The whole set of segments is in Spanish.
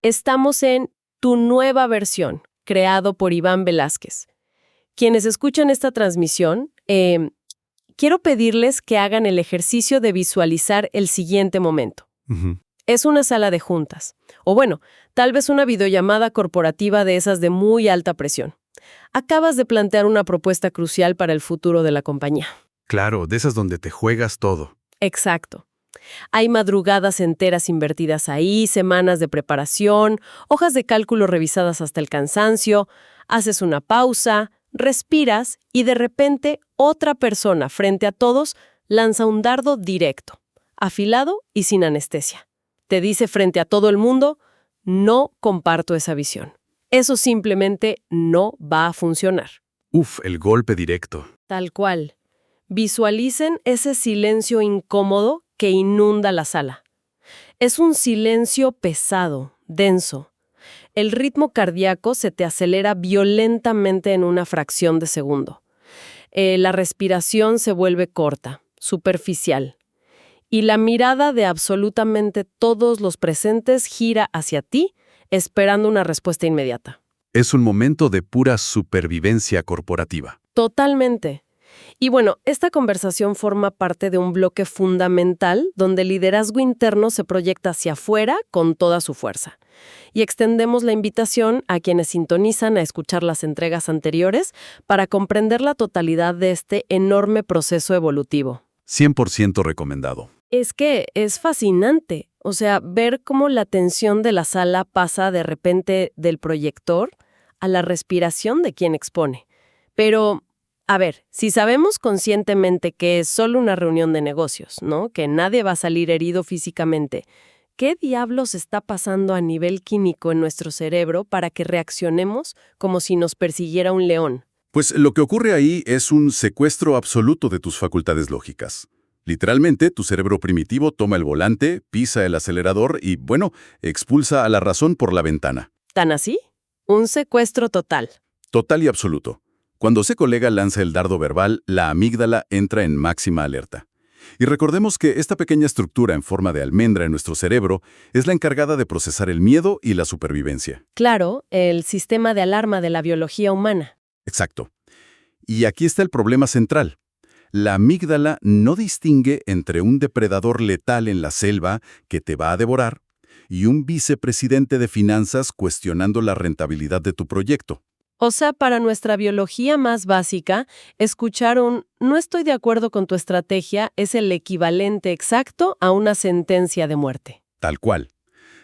Estamos en Tu Nueva Versión, creado por Iván Velázquez. Quienes escuchan esta transmisión, quiero pedirles que hagan el ejercicio de visualizar el siguiente momento. Es una sala de juntas, o bueno, tal vez una videollamada corporativa de esas de muy alta presión. Acabas de plantear una propuesta crucial para el futuro de la compañía. Claro, de esas donde te juegas todo. Exacto. Hay madrugadas enteras invertidas ahí, semanas de preparación, hojas de cálculo revisadas hasta el cansancio, haces una pausa, respiras y de repente otra persona frente a todos lanza un dardo directo, afilado y sin anestesia. Te dice frente a todo el mundo, no comparto esa visión. Eso simplemente no va a funcionar. El golpe directo. Tal cual. Visualicen ese silencio incómodo que inunda la sala. Es un silencio pesado, denso. El ritmo cardíaco se te acelera violentamente en una fracción de segundo. La respiración se vuelve corta, superficial. Y la mirada de absolutamente todos los presentes gira hacia ti, esperando una respuesta inmediata. Es un momento de pura supervivencia corporativa. Totalmente. Y bueno, esta conversación forma parte de un bloque fundamental donde el liderazgo interno se proyecta hacia afuera con toda su fuerza. Y extendemos la invitación a quienes sintonizan a escuchar las entregas anteriores para comprender la totalidad de este enorme proceso evolutivo. 100% recomendado. Es que es fascinante, o sea, ver cómo la tensión de la sala pasa de repente del proyector a la respiración de quien expone. Pero, a ver, si sabemos conscientemente que es solo una reunión de negocios, ¿no? Que nadie va a salir herido físicamente, ¿qué diablos está pasando a nivel químico en nuestro cerebro para que reaccionemos como si nos persiguiera un león? Pues lo que ocurre ahí es un secuestro absoluto de tus facultades lógicas. Literalmente, tu cerebro primitivo toma el volante, pisa el acelerador y, expulsa a la razón por la ventana. ¿Tan así? Un secuestro total. Total y absoluto. Cuando ese colega lanza el dardo verbal, la amígdala entra en máxima alerta. Y recordemos que esta pequeña estructura en forma de almendra en nuestro cerebro es la encargada de procesar el miedo y la supervivencia. Claro, el sistema de alarma de la biología humana. Exacto. Y aquí está el problema central. La amígdala no distingue entre un depredador letal en la selva que te va a devorar y un vicepresidente de finanzas cuestionando la rentabilidad de tu proyecto. O sea, para nuestra biología más básica, escuchar un "no estoy de acuerdo con tu estrategia" es el equivalente exacto a una sentencia de muerte. Tal cual.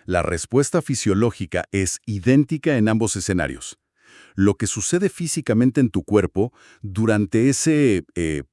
La respuesta fisiológica es idéntica en ambos escenarios. Lo que sucede físicamente en tu cuerpo durante ese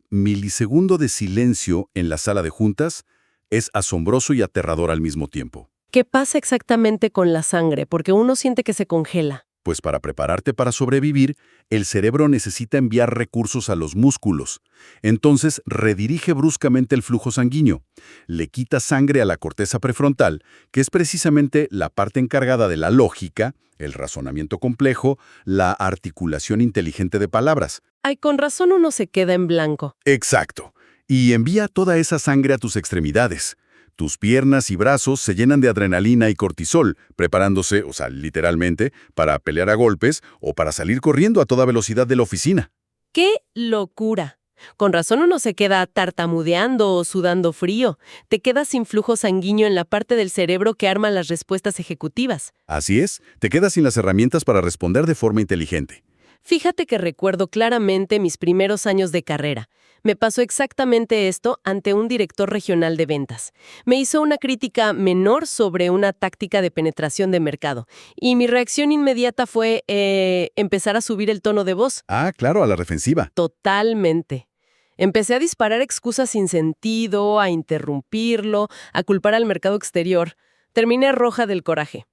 milisegundo de silencio en la sala de juntas es asombroso y aterrador al mismo tiempo. ¿Qué pasa exactamente con la sangre? Porque uno siente que se congela. Pues para prepararte para sobrevivir, el cerebro necesita enviar recursos a los músculos. Entonces redirige bruscamente el flujo sanguíneo. Le quita sangre a la corteza prefrontal, que es precisamente la parte encargada de la lógica, el razonamiento complejo, la articulación inteligente de palabras. Ay, con razón uno se queda en blanco. Exacto. Y envía toda esa sangre a tus extremidades. Tus piernas y brazos se llenan de adrenalina y cortisol, preparándose, literalmente, para pelear a golpes o para salir corriendo a toda velocidad de la oficina. ¡Qué locura! Con razón uno se queda tartamudeando o sudando frío. Te quedas sin flujo sanguíneo en la parte del cerebro que arma las respuestas ejecutivas. Así es, te quedas sin las herramientas para responder de forma inteligente. Fíjate que recuerdo claramente mis primeros años de carrera. Me pasó exactamente esto ante un director regional de ventas. Me hizo una crítica menor sobre una táctica de penetración de mercado. Y mi reacción inmediata fue empezar a subir el tono de voz. Ah, claro, a la defensiva. Totalmente. Empecé a disparar excusas sin sentido, a interrumpirlo, a culpar al mercado exterior. Terminé roja del coraje.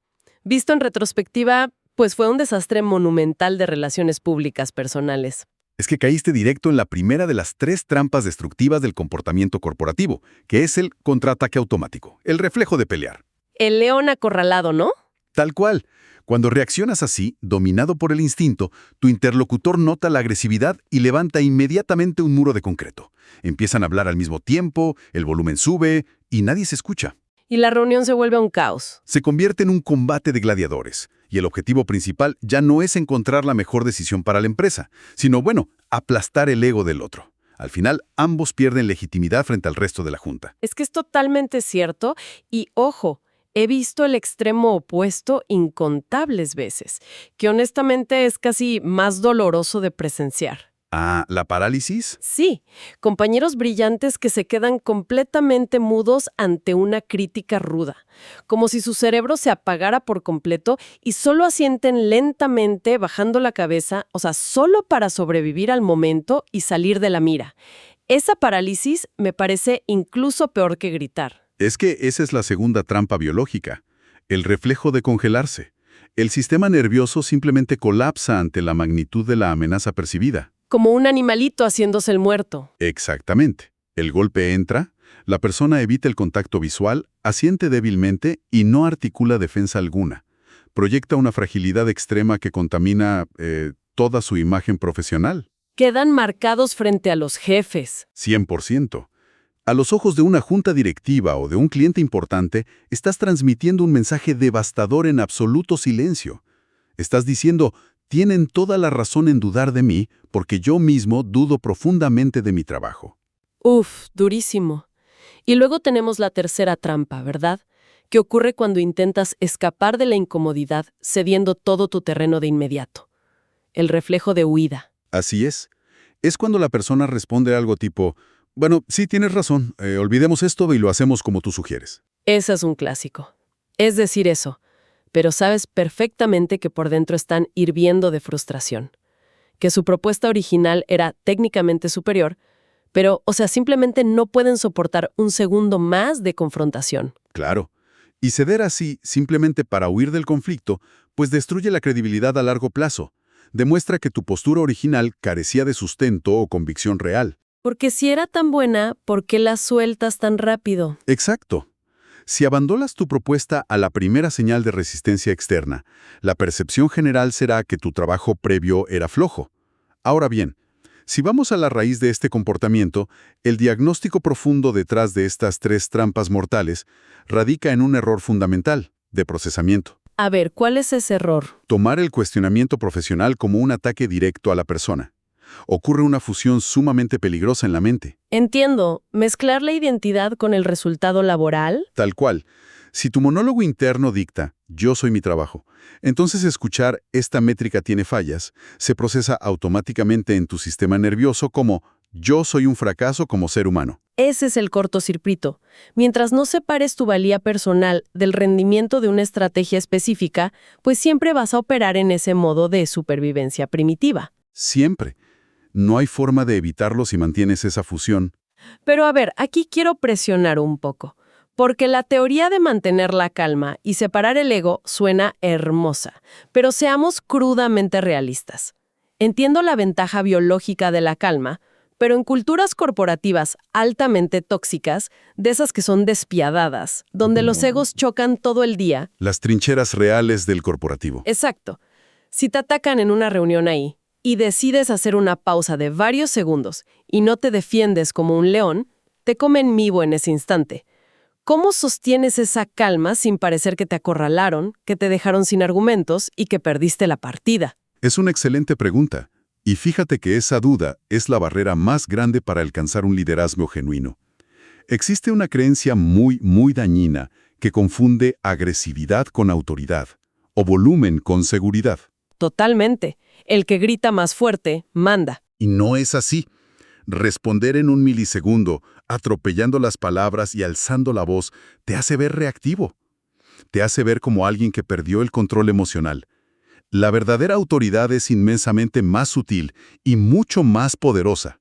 Visto en retrospectiva, pues fue un desastre monumental de relaciones públicas personales. Es que caíste directo en la primera de las 3 trampas destructivas del comportamiento corporativo, que es el contraataque automático, el reflejo de pelear. El león acorralado, ¿no? Tal cual. Cuando reaccionas así, dominado por el instinto, tu interlocutor nota la agresividad y levanta inmediatamente un muro de concreto. Empiezan a hablar al mismo tiempo, el volumen sube y nadie se escucha. Y la reunión se vuelve un caos. Se convierte en un combate de gladiadores, y el objetivo principal ya no es encontrar la mejor decisión para la empresa, sino, aplastar el ego del otro. Al final, ambos pierden legitimidad frente al resto de la junta. Es que es totalmente cierto y, ojo, he visto el extremo opuesto incontables veces, que honestamente es casi más doloroso de presenciar. Ah, ¿la parálisis? Sí, compañeros brillantes que se quedan completamente mudos ante una crítica ruda, como si su cerebro se apagara por completo y solo asienten lentamente bajando la cabeza, solo para sobrevivir al momento y salir de la mira. Esa parálisis me parece incluso peor que gritar. Es que esa es la segunda trampa biológica, el reflejo de congelarse. El sistema nervioso simplemente colapsa ante la magnitud de la amenaza percibida. Como un animalito haciéndose el muerto. Exactamente. El golpe entra, la persona evita el contacto visual, asiente débilmente y no articula defensa alguna. Proyecta una fragilidad extrema que contamina toda su imagen profesional. Quedan marcados frente a los jefes. 100%. A los ojos de una junta directiva o de un cliente importante, estás transmitiendo un mensaje devastador en absoluto silencio. Estás diciendo, tienen toda la razón en dudar de mí porque yo mismo dudo profundamente de mi trabajo. Uf, durísimo. Y luego tenemos la tercera trampa, ¿verdad? Que ocurre cuando intentas escapar de la incomodidad cediendo todo tu terreno de inmediato. El reflejo de huida. Así es. Es cuando la persona responde algo tipo, bueno, sí, tienes razón, olvidemos esto y lo hacemos como tú sugieres. Ese es un clásico. Es decir eso, pero sabes perfectamente que por dentro están hirviendo de frustración. Que su propuesta original era técnicamente superior, pero, simplemente no pueden soportar un segundo más de confrontación. Claro. Y ceder así, simplemente para huir del conflicto, pues destruye la credibilidad a largo plazo. Demuestra que tu postura original carecía de sustento o convicción real. Porque si era tan buena, ¿por qué la sueltas tan rápido? Exacto. Si abandonas tu propuesta a la primera señal de resistencia externa, la percepción general será que tu trabajo previo era flojo. Ahora bien, si vamos a la raíz de este comportamiento, el diagnóstico profundo detrás de estas tres trampas mortales radica en un error fundamental de procesamiento. A ver, ¿cuál es ese error? Tomar el cuestionamiento profesional como un ataque directo a la persona. Ocurre una fusión sumamente peligrosa en la mente. Entiendo, mezclar la identidad con el resultado laboral. Tal cual. Si tu monólogo interno dicta, yo soy mi trabajo, entonces escuchar esta métrica tiene fallas, se procesa automáticamente en tu sistema nervioso como yo soy un fracaso como ser humano. Ese es el cortocircuito. Mientras no separes tu valía personal del rendimiento de una estrategia específica, pues siempre vas a operar en ese modo de supervivencia primitiva. Siempre. No hay forma de evitarlo si mantienes esa fusión. Pero a ver, aquí quiero presionar un poco, porque la teoría de mantener la calma y separar el ego suena hermosa, pero seamos crudamente realistas. Entiendo la ventaja biológica de la calma, pero en culturas corporativas altamente tóxicas, de esas que son despiadadas, donde los egos chocan todo el día. Las trincheras reales del corporativo. Exacto. Si te atacan en una reunión ahí, y decides hacer una pausa de varios segundos y no te defiendes como un león, te comen vivo en ese instante. ¿Cómo sostienes esa calma sin parecer que te acorralaron, que te dejaron sin argumentos y que perdiste la partida? Es una excelente pregunta. Y fíjate que esa duda es la barrera más grande para alcanzar un liderazgo genuino. Existe una creencia muy dañina que confunde agresividad con autoridad o volumen con seguridad. Totalmente. El que grita más fuerte, manda. Y no es así. Responder en un milisegundo, atropellando las palabras y alzando la voz, te hace ver reactivo. Te hace ver como alguien que perdió el control emocional. La verdadera autoridad es inmensamente más sutil y mucho más poderosa.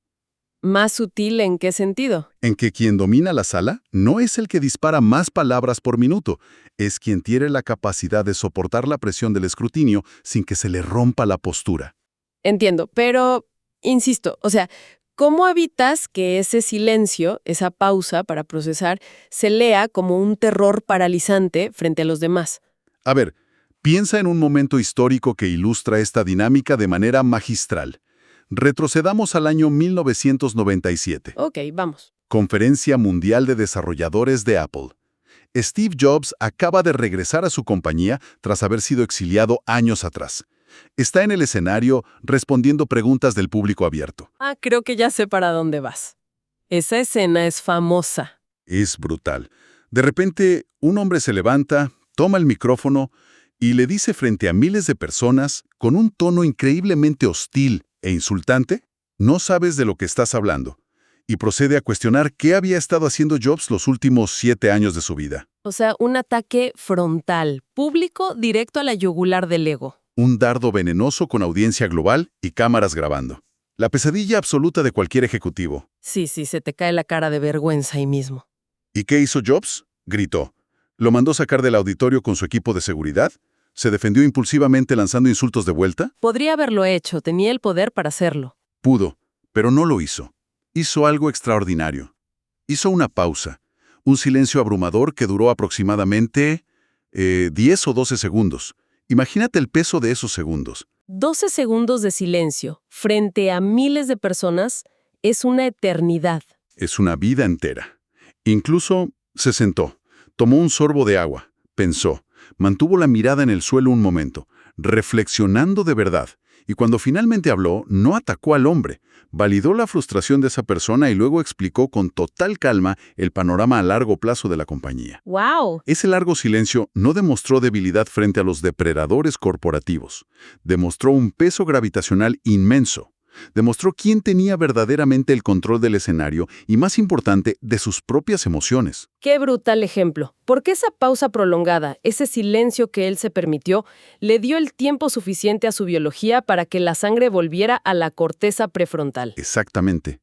¿Más sutil en qué sentido? En que quien domina la sala no es el que dispara más palabras por minuto, es quien tiene la capacidad de soportar la presión del escrutinio sin que se le rompa la postura. Entiendo, pero, insisto, ¿cómo evitas que ese silencio, esa pausa para procesar, se lea como un terror paralizante frente a los demás? A ver, Piensa en un momento histórico que ilustra esta dinámica de manera magistral. Retrocedamos al año 1997. Ok, vamos. Conferencia Mundial de Desarrolladores de Apple. Steve Jobs acaba de regresar a su compañía tras haber sido exiliado años atrás. Está en el escenario respondiendo preguntas del público abierto. Creo que ya sé para dónde vas. Esa escena es famosa. Es brutal. De repente, un hombre se levanta, toma el micrófono y le dice frente a miles de personas, con un tono increíblemente hostil e insultante, «No sabes de lo que estás hablando», y procede a cuestionar qué había estado haciendo Jobs los últimos 7 años de su vida. O sea, un ataque frontal, público, directo a la yugular del ego. Un dardo venenoso con audiencia global y cámaras grabando. La pesadilla absoluta de cualquier ejecutivo. Sí, se te cae la cara de vergüenza ahí mismo. ¿Y qué hizo Jobs? Gritó. ¿Lo mandó sacar del auditorio con su equipo de seguridad? ¿Se defendió impulsivamente lanzando insultos de vuelta? Podría haberlo hecho, tenía el poder para hacerlo. Pudo, pero no lo hizo. Hizo algo extraordinario. Hizo una pausa, un silencio abrumador que duró aproximadamente 10 o 12 segundos. Imagínate el peso de esos segundos. 12 segundos de silencio frente a miles de personas es una eternidad. Es una vida entera. Incluso se sentó, tomó un sorbo de agua, pensó, mantuvo la mirada en el suelo un momento, reflexionando de verdad. Y cuando finalmente habló, no atacó al hombre, validó la frustración de esa persona y luego explicó con total calma el panorama a largo plazo de la compañía. ¡Wow! Ese largo silencio no demostró debilidad frente a los depredadores corporativos. Demostró un peso gravitacional inmenso. Demostró quién tenía verdaderamente el control del escenario y, más importante, de sus propias emociones. ¡Qué brutal ejemplo! Porque esa pausa prolongada, ese silencio que él se permitió, le dio el tiempo suficiente a su biología para que la sangre volviera a la corteza prefrontal. Exactamente.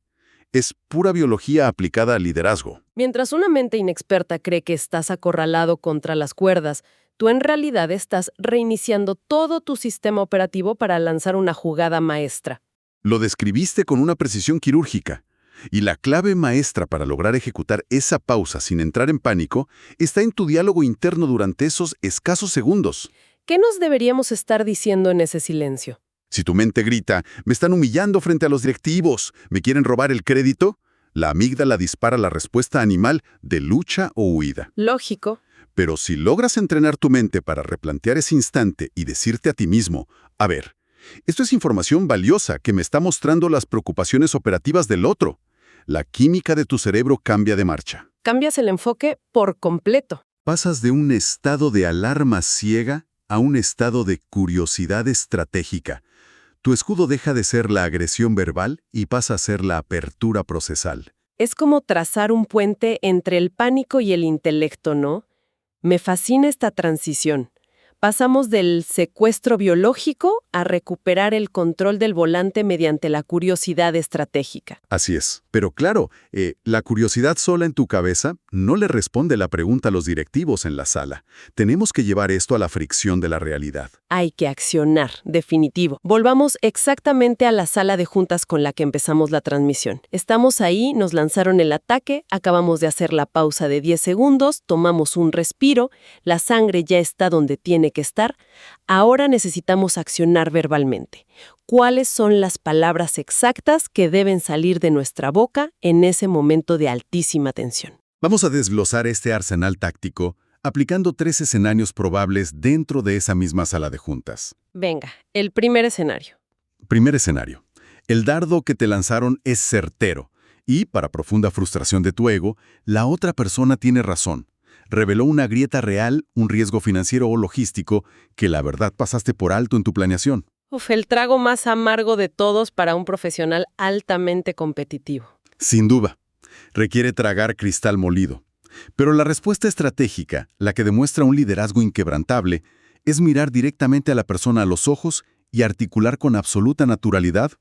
Es pura biología aplicada al liderazgo. Mientras una mente inexperta cree que estás acorralado contra las cuerdas, tú en realidad estás reiniciando todo tu sistema operativo para lanzar una jugada maestra. Lo describiste con una precisión quirúrgica. Y la clave maestra para lograr ejecutar esa pausa sin entrar en pánico está en tu diálogo interno durante esos escasos segundos. ¿Qué nos deberíamos estar diciendo en ese silencio? Si tu mente grita, «Me están humillando frente a los directivos, ¿me quieren robar el crédito?», la amígdala dispara la respuesta animal de lucha o huida. Lógico. Pero si logras entrenar tu mente para replantear ese instante y decirte a ti mismo, «A ver, esto es información valiosa que me está mostrando las preocupaciones operativas del otro», la química de tu cerebro cambia de marcha. Cambias el enfoque por completo. Pasas de un estado de alarma ciega a un estado de curiosidad estratégica. Tu escudo deja de ser la agresión verbal y pasa a ser la apertura procesal. Es como trazar un puente entre el pánico y el intelecto, ¿no? Me fascina esta transición. Pasamos del secuestro biológico a recuperar el control del volante mediante la curiosidad estratégica. Así es. Pero claro, la curiosidad sola en tu cabeza no le responde la pregunta a los directivos en la sala. Tenemos que llevar esto a la fricción de la realidad. Hay que accionar, definitivo. Volvamos exactamente a la sala de juntas con la que empezamos la transmisión. Estamos ahí, nos lanzaron el ataque, acabamos de hacer la pausa de 10 segundos, tomamos un respiro, la sangre ya está donde tiene que estar. Ahora necesitamos accionar verbalmente. ¿Cuáles son las palabras exactas que deben salir de nuestra boca en ese momento de altísima tensión? Vamos a desglosar este arsenal táctico aplicando 3 escenarios probables dentro de esa misma sala de juntas. Venga, el primer escenario. Primer escenario. El dardo que te lanzaron es certero y, para profunda frustración de tu ego, la otra persona tiene razón. Reveló una grieta real, un riesgo financiero o logístico que la verdad pasaste por alto en tu planeación. El trago más amargo de todos para un profesional altamente competitivo. Sin duda. Requiere tragar cristal molido. Pero la respuesta estratégica, la que demuestra un liderazgo inquebrantable, es mirar directamente a la persona a los ojos y articular con absoluta naturalidad.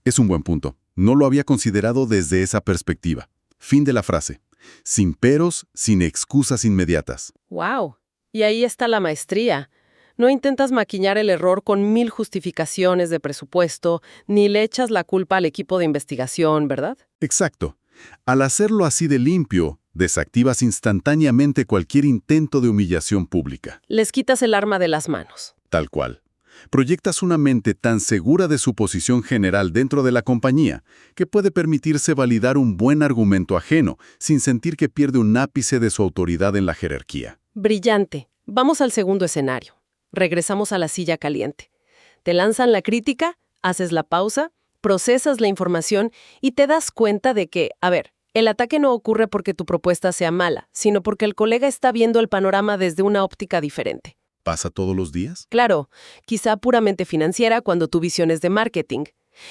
Es un buen punto. No lo había considerado desde esa perspectiva. Fin de la frase. Sin peros, sin excusas inmediatas. ¡Wow! Y ahí está la maestría. No intentas maquillar el error con 1000 justificaciones de presupuesto, ni le echas la culpa al equipo de investigación, ¿verdad? Exacto. Al hacerlo así de limpio, desactivas instantáneamente cualquier intento de humillación pública. Les quitas el arma de las manos. Tal cual. Proyectas una mente tan segura de su posición general dentro de la compañía que puede permitirse validar un buen argumento ajeno sin sentir que pierde un ápice de su autoridad en la jerarquía. Brillante. Vamos al segundo escenario. Regresamos a la silla caliente. Te lanzan la crítica, haces la pausa, procesas la información y te das cuenta de que, el ataque no ocurre porque tu propuesta sea mala, sino porque el colega está viendo el panorama desde una óptica diferente. ¿Pasa todos los días? Claro, quizá puramente financiera cuando tu visión es de marketing.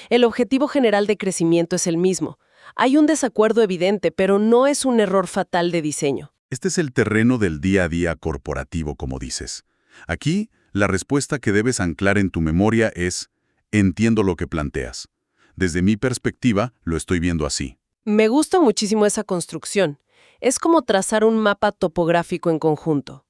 El objetivo general de crecimiento es el mismo. Hay un desacuerdo evidente, pero no es un error fatal de diseño. Este es el terreno del día a día corporativo, como dices. Aquí, la respuesta que debes anclar en tu memoria es: entiendo lo que planteas. Desde mi perspectiva, lo estoy viendo así. Me gusta muchísimo esa construcción. Es como trazar un mapa topográfico en conjunto.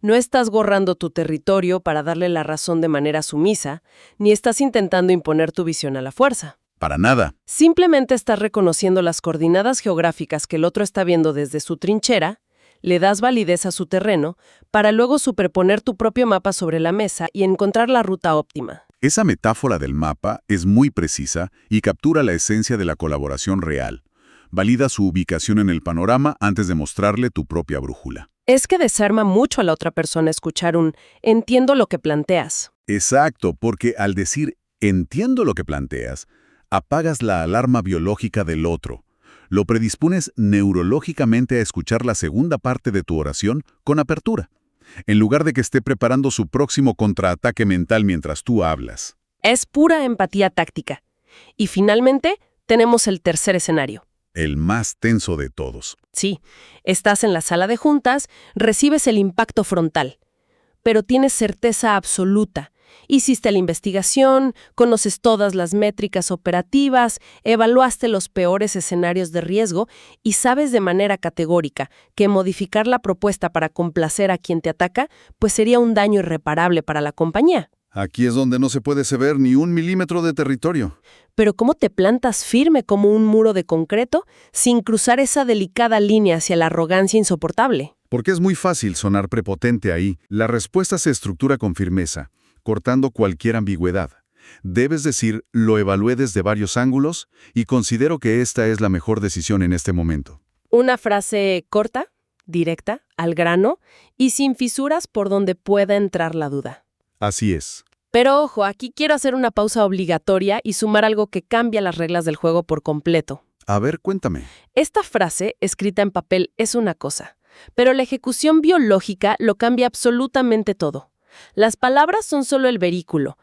No estás gorrando tu territorio para darle la razón de manera sumisa, ni estás intentando imponer tu visión a la fuerza. Para nada. Simplemente estás reconociendo las coordenadas geográficas que el otro está viendo desde su trinchera, le das validez a su terreno, para luego superponer tu propio mapa sobre la mesa y encontrar la ruta óptima. Esa metáfora del mapa es muy precisa y captura la esencia de la colaboración real. Valida su ubicación en el panorama antes de mostrarle tu propia brújula. Es que desarma mucho a la otra persona escuchar un «entiendo lo que planteas». Exacto, porque al decir «entiendo lo que planteas», apagas la alarma biológica del otro. Lo predispones neurológicamente a escuchar la segunda parte de tu oración con apertura, en lugar de que esté preparando su próximo contraataque mental mientras tú hablas. Es pura empatía táctica. Y finalmente, tenemos el tercer escenario. El más tenso de todos. Sí, estás en la sala de juntas, recibes el impacto frontal, pero tienes certeza absoluta. Hiciste la investigación, conoces todas las métricas operativas, evaluaste los peores escenarios de riesgo y sabes de manera categórica que modificar la propuesta para complacer a quien te ataca, pues sería un daño irreparable para la compañía. Aquí es donde no se puede ceder ni 1 milímetro de territorio. Pero ¿cómo te plantas firme como un muro de concreto sin cruzar esa delicada línea hacia la arrogancia insoportable? Porque es muy fácil sonar prepotente ahí. La respuesta se estructura con firmeza, cortando cualquier ambigüedad. Debes decir, lo evalué desde varios ángulos y considero que esta es la mejor decisión en este momento. Una frase corta, directa, al grano y sin fisuras por donde pueda entrar la duda. Así es. Pero ojo, aquí quiero hacer una pausa obligatoria y sumar algo que cambia las reglas del juego por completo. A ver, cuéntame. Esta frase, escrita en papel, es una cosa, pero la ejecución biológica lo cambia absolutamente todo. Las palabras son solo el vehículo.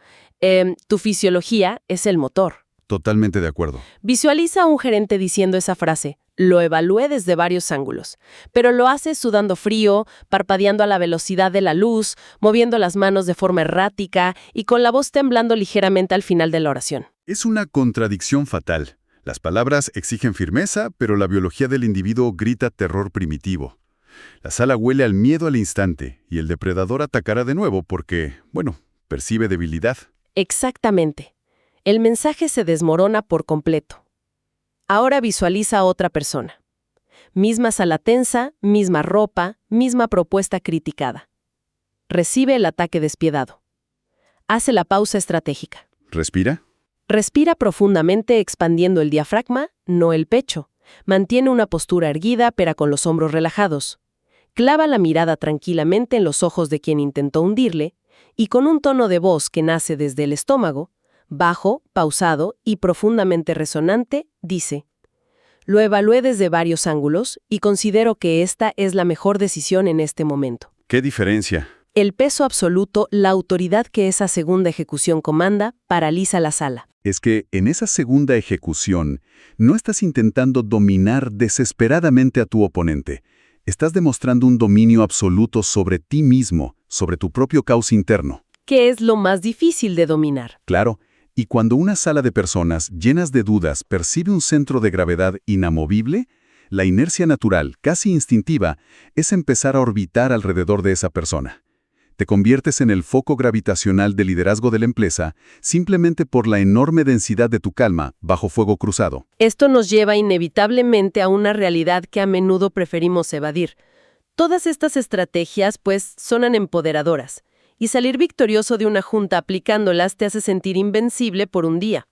Tu fisiología es el motor. Totalmente de acuerdo. Visualiza a un gerente diciendo esa frase. Lo evalué desde varios ángulos, pero lo hace sudando frío, parpadeando a la velocidad de la luz, moviendo las manos de forma errática y con la voz temblando ligeramente al final de la oración. Es una contradicción fatal. Las palabras exigen firmeza, pero la biología del individuo grita terror primitivo. La sala huele al miedo al instante y el depredador atacará de nuevo porque, percibe debilidad. Exactamente. El mensaje se desmorona por completo. Ahora visualiza a otra persona. Misma sala tensa, misma ropa, misma propuesta criticada. Recibe el ataque despiadado. Hace la pausa estratégica. ¿Respira? Respira profundamente expandiendo el diafragma, no el pecho. Mantiene una postura erguida, pero con los hombros relajados. Clava la mirada tranquilamente en los ojos de quien intentó hundirle y con un tono de voz que nace desde el estómago, bajo, pausado y profundamente resonante, dice: lo evalué desde varios ángulos y considero que esta es la mejor decisión en este momento. ¿Qué diferencia? El peso absoluto, la autoridad que esa segunda ejecución comanda, paraliza la sala. Es que en esa segunda ejecución no estás intentando dominar desesperadamente a tu oponente. Estás demostrando un dominio absoluto sobre ti mismo, sobre tu propio caos interno. ¿Qué es lo más difícil de dominar? Claro. Y cuando una sala de personas llenas de dudas percibe un centro de gravedad inamovible, la inercia natural, casi instintiva, es empezar a orbitar alrededor de esa persona. Te conviertes en el foco gravitacional de liderazgo de la empresa simplemente por la enorme densidad de tu calma bajo fuego cruzado. Esto nos lleva inevitablemente a una realidad que a menudo preferimos evadir. Todas estas estrategias, pues, sonan empoderadoras, y salir victorioso de una junta aplicándolas te hace sentir invencible por un día.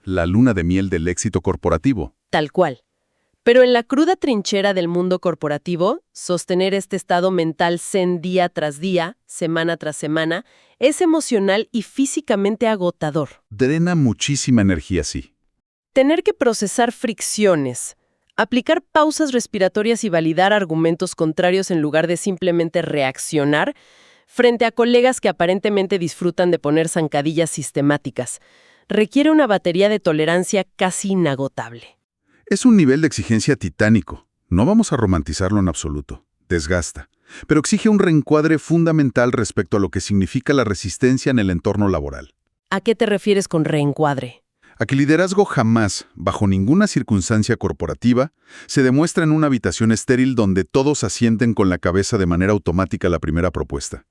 La luna de miel del éxito corporativo. Tal cual. Pero en la cruda trinchera del mundo corporativo, sostener este estado mental zen día tras día, semana tras semana, es emocional y físicamente agotador. Drena muchísima energía, sí. Tener que procesar fricciones, aplicar pausas respiratorias y validar argumentos contrarios en lugar de simplemente reaccionar, frente a colegas que aparentemente disfrutan de poner zancadillas sistemáticas, requiere una batería de tolerancia casi inagotable. Es un nivel de exigencia titánico. No vamos a romantizarlo en absoluto. Desgasta. Pero exige un reencuadre fundamental respecto a lo que significa la resistencia en el entorno laboral. ¿A qué te refieres con reencuadre? A que el liderazgo jamás, bajo ninguna circunstancia corporativa, se demuestra en una habitación estéril donde todos asienten con la cabeza de manera automática la primera propuesta.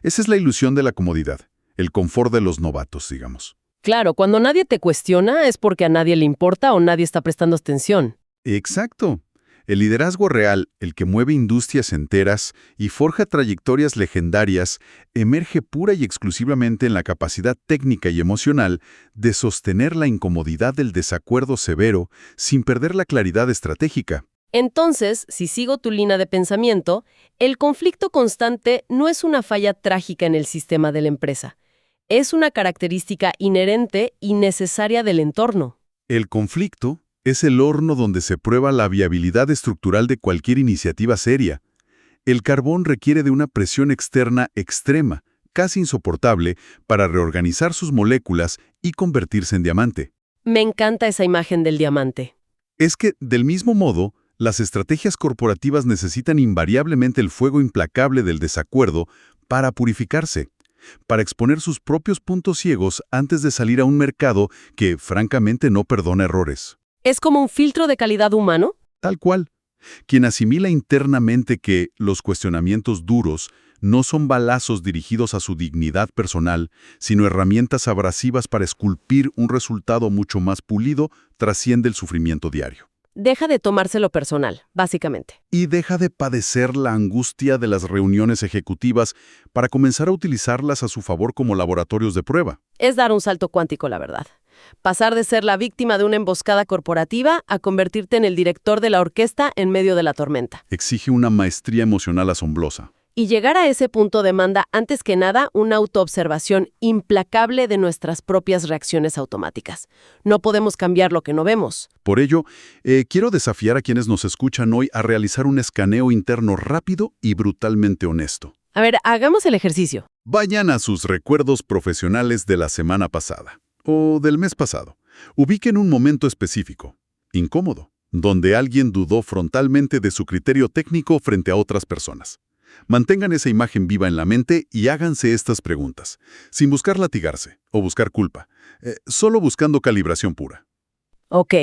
Esa es la ilusión de la comodidad, el confort de los novatos, digamos. Claro, cuando nadie te cuestiona es porque a nadie le importa o nadie está prestando atención. Exacto. El liderazgo real, el que mueve industrias enteras y forja trayectorias legendarias, emerge pura y exclusivamente en la capacidad técnica y emocional de sostener la incomodidad del desacuerdo severo sin perder la claridad estratégica. Entonces, si sigo tu línea de pensamiento, el conflicto constante no es una falla trágica en el sistema de la empresa. Es una característica inherente y necesaria del entorno. El conflicto es el horno donde se prueba la viabilidad estructural de cualquier iniciativa seria. El carbón requiere de una presión externa extrema, casi insoportable, para reorganizar sus moléculas y convertirse en diamante. Me encanta esa imagen del diamante. Es que, del mismo modo, las estrategias corporativas necesitan invariablemente el fuego implacable del desacuerdo para purificarse, para exponer sus propios puntos ciegos antes de salir a un mercado que, francamente, no perdona errores. ¿Es como un filtro de calidad humano? Tal cual. Quien asimila internamente que los cuestionamientos duros no son balazos dirigidos a su dignidad personal, sino herramientas abrasivas para esculpir un resultado mucho más pulido, trasciende el sufrimiento diario. Deja de tomárselo personal, básicamente. Y deja de padecer la angustia de las reuniones ejecutivas para comenzar a utilizarlas a su favor como laboratorios de prueba. Es dar un salto cuántico, la verdad. Pasar de ser la víctima de una emboscada corporativa a convertirte en el director de la orquesta en medio de la tormenta. Exige una maestría emocional asombrosa. Y llegar a ese punto demanda, antes que nada, una autoobservación implacable de nuestras propias reacciones automáticas. No podemos cambiar lo que no vemos. Por ello, quiero desafiar a quienes nos escuchan hoy a realizar un escaneo interno rápido y brutalmente honesto. A ver, hagamos el ejercicio. Vayan a sus recuerdos profesionales de la semana pasada o del mes pasado. Ubiquen un momento específico, incómodo, donde alguien dudó frontalmente de su criterio técnico frente a otras personas. Mantengan esa imagen viva en la mente y háganse estas preguntas, sin buscar latigarse o buscar culpa, solo buscando calibración pura. Ok.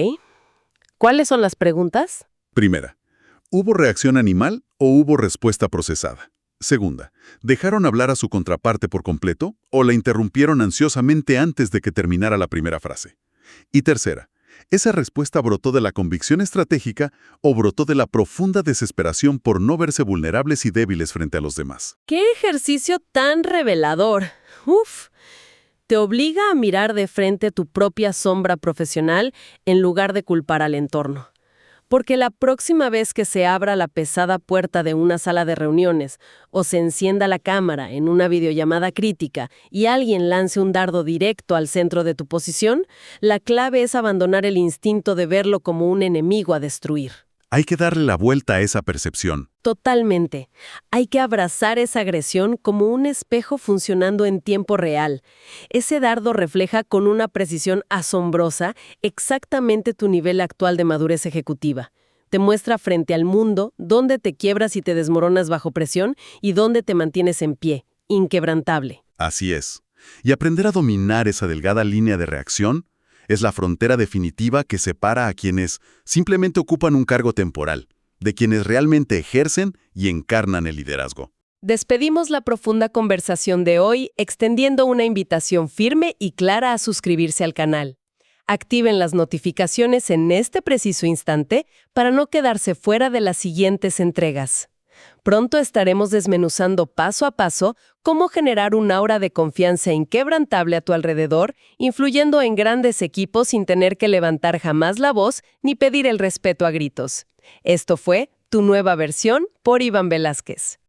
¿Cuáles son las preguntas? Primera, ¿hubo reacción animal o hubo respuesta procesada? Segunda, ¿dejaron hablar a su contraparte por completo o la interrumpieron ansiosamente antes de que terminara la primera frase? Y tercera, ¿esa respuesta brotó de la convicción estratégica o brotó de la profunda desesperación por no verse vulnerables y débiles frente a los demás? ¡Qué ejercicio tan revelador! ¡Uf! Te obliga a mirar de frente tu propia sombra profesional en lugar de culpar al entorno. Porque la próxima vez que se abra la pesada puerta de una sala de reuniones o se encienda la cámara en una videollamada crítica y alguien lance un dardo directo al centro de tu posición, la clave es abandonar el instinto de verlo como un enemigo a destruir. Hay que darle la vuelta a esa percepción. Totalmente. Hay que abrazar esa agresión como un espejo funcionando en tiempo real. Ese dardo refleja con una precisión asombrosa exactamente tu nivel actual de madurez ejecutiva. Te muestra frente al mundo dónde te quiebras y te desmoronas bajo presión y dónde te mantienes en pie, inquebrantable. Así es. Y aprender a dominar esa delgada línea de reacción es la frontera definitiva que separa a quienes simplemente ocupan un cargo temporal, de quienes realmente ejercen y encarnan el liderazgo. Despedimos la profunda conversación de hoy extendiendo una invitación firme y clara a suscribirse al canal. Activen las notificaciones en este preciso instante para no quedarse fuera de las siguientes entregas. Pronto estaremos desmenuzando paso a paso cómo generar un aura de confianza inquebrantable a tu alrededor, influyendo en grandes equipos sin tener que levantar jamás la voz ni pedir el respeto a gritos. Esto fue Tu Nueva Versión por Iván Velázquez.